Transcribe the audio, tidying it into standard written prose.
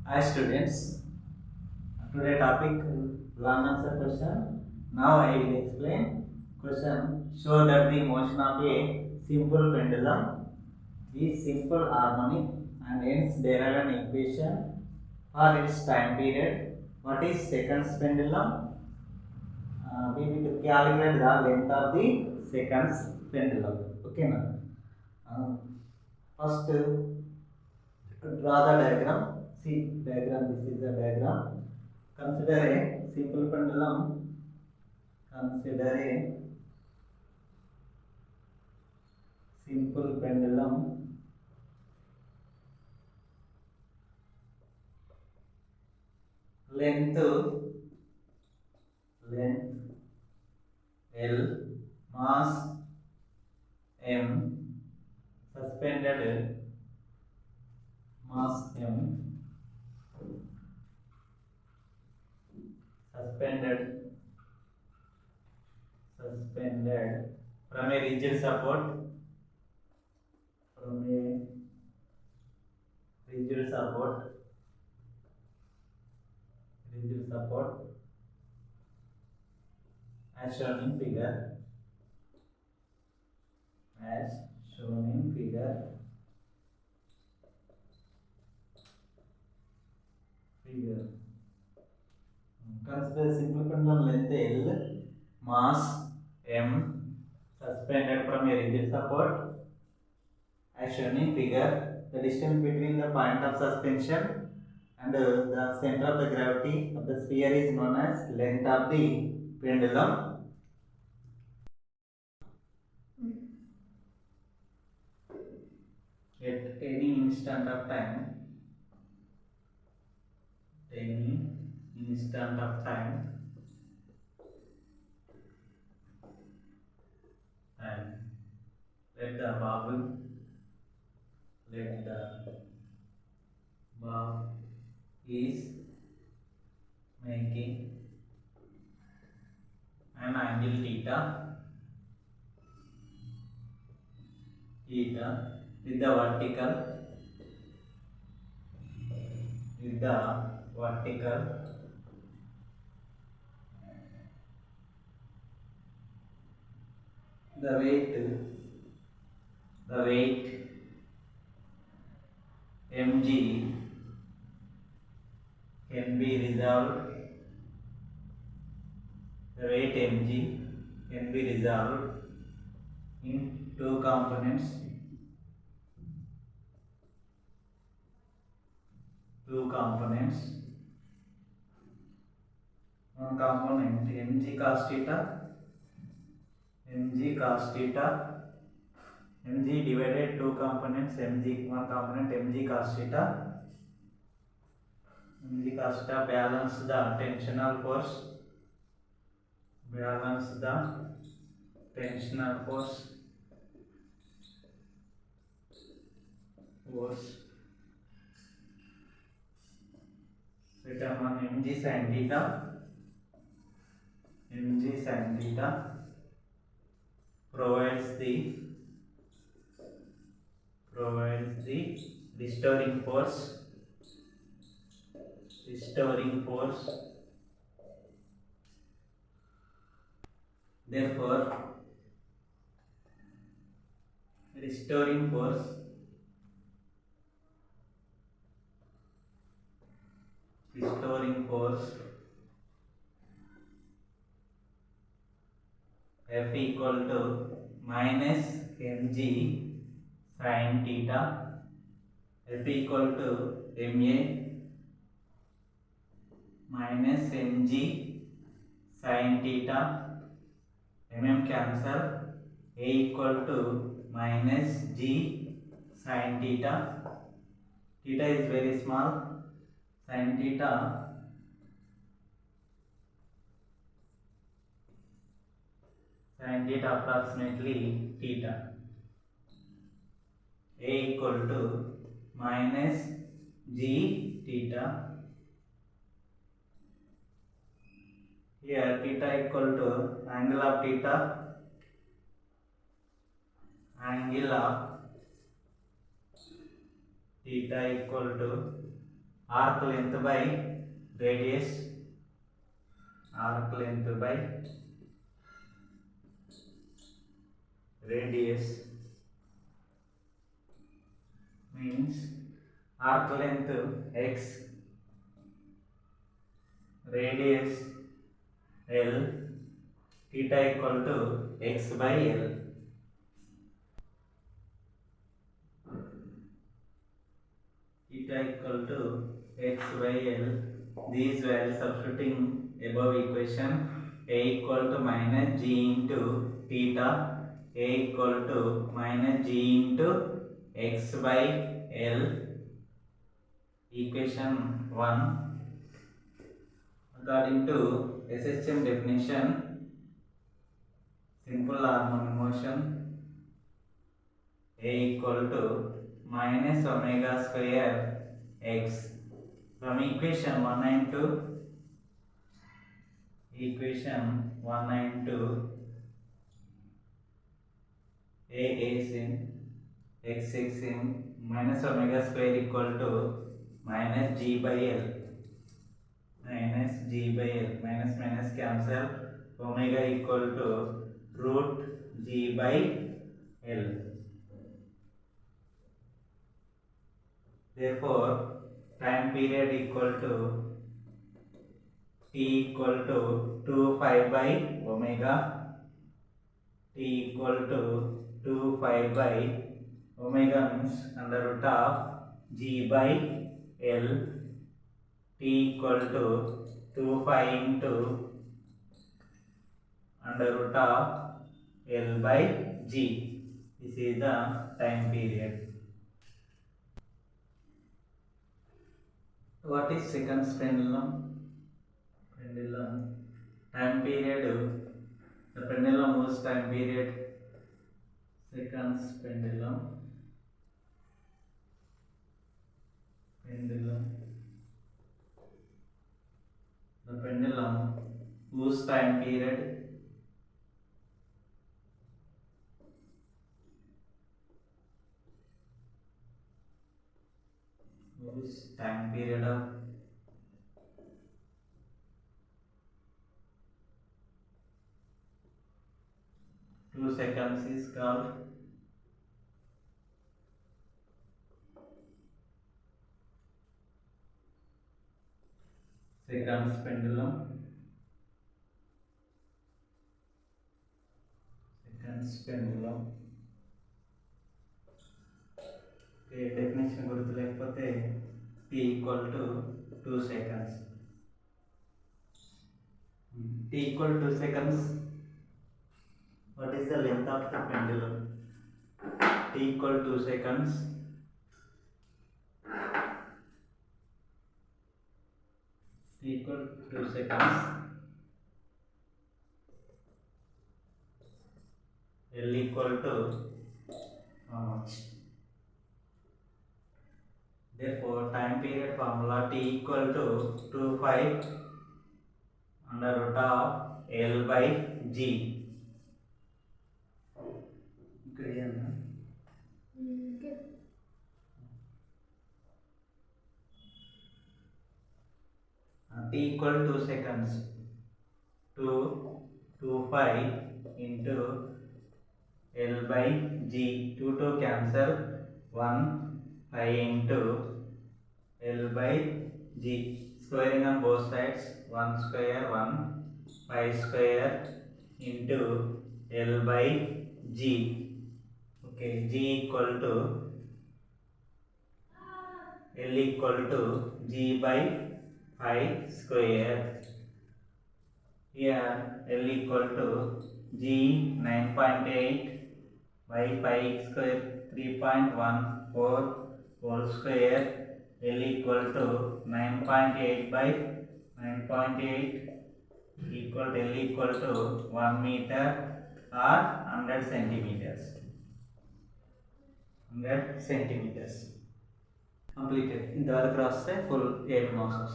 Hi students, today topic long answer question. Now I will explain question. Show that the motion of a simple pendulum is simple harmonic and hence there are an equation for its time period. What is seconds pendulum? We need to calculate the length of the seconds pendulum. Okay now. First draw the diagram. See diagram. This is the diagram. Consider a simple pendulum. Consider a simple pendulum. Length L, mass M, suspended mass M, suspended from a rigid support, rigid support as shown in figure, figure. Consider simple pendulum length L, mass M, suspended from a rigid support as shown in figure. The distance between the point of suspension and the center of the gravity of the sphere is known as length of the pendulum. At any instant of time, and let the bob is making an angle theta with the vertical the weight mg can be resolved in two components. One component mg cos theta, mg divided two components mg, one component mg cos theta, balance the tensional force, written on mg sin theta provides the restoring force, therefore restoring force F equal to minus mg sin theta, F equal to ma minus mg sin theta, cancel, a equal to minus g sin theta, theta is very small, sin theta approximately theta, a equal to minus g theta, here theta equal to angle of theta equal to arc length by radius, arc length by radius means arc length x, radius L, theta equal to x by L. Theta equal to x by L. These values substituting above equation, a equal to minus g into theta, a equal to minus g into x by L. Equation 1. According to SHM definition, simple harmonic motion, a equal to minus omega square x. From equation 192, a is in x is in minus omega square equal to minus g by L, minus g by L, minus minus cancel, omega equal to root g by L. Therefore, time period equal to t equal to 2 pi by omega, t equal to 2 pi by omega means under root of g by L, t equal to 2 pi into under root of L by g. This is the time period. What is seconds pendulum? Pendulum time period. The pendulum moves time period. Seconds pendulum. Pendulum. The pendulum moves time period. Moves time period of 2 seconds is called seconds pendulum. Seconds pendulum. Okay, definition గుర్తు లేకపోతే t equal to 2 seconds. T equal to 2 seconds. What is the length of the pendulum? T equal to 2 seconds. T equal to 2 seconds. L equal to how much? Therefore, time period formula T equal to 2 pi under root of L by G. Clear na? T equal to 2 seconds. 2 pi into L by G. 2 cancel. 1 pi into L by G. Squaring on both sides. 1 square 1 pi square into L by G. Okay, G equal to L equal to G by pi square. Here L equal to G 9.8 by pi square 3.14 whole square. L equal to 9.8 by 9.8 equal to L equal to 1 meter or 100 centimeters. 100 centimeters. Completed. In the other cross full 8 marks.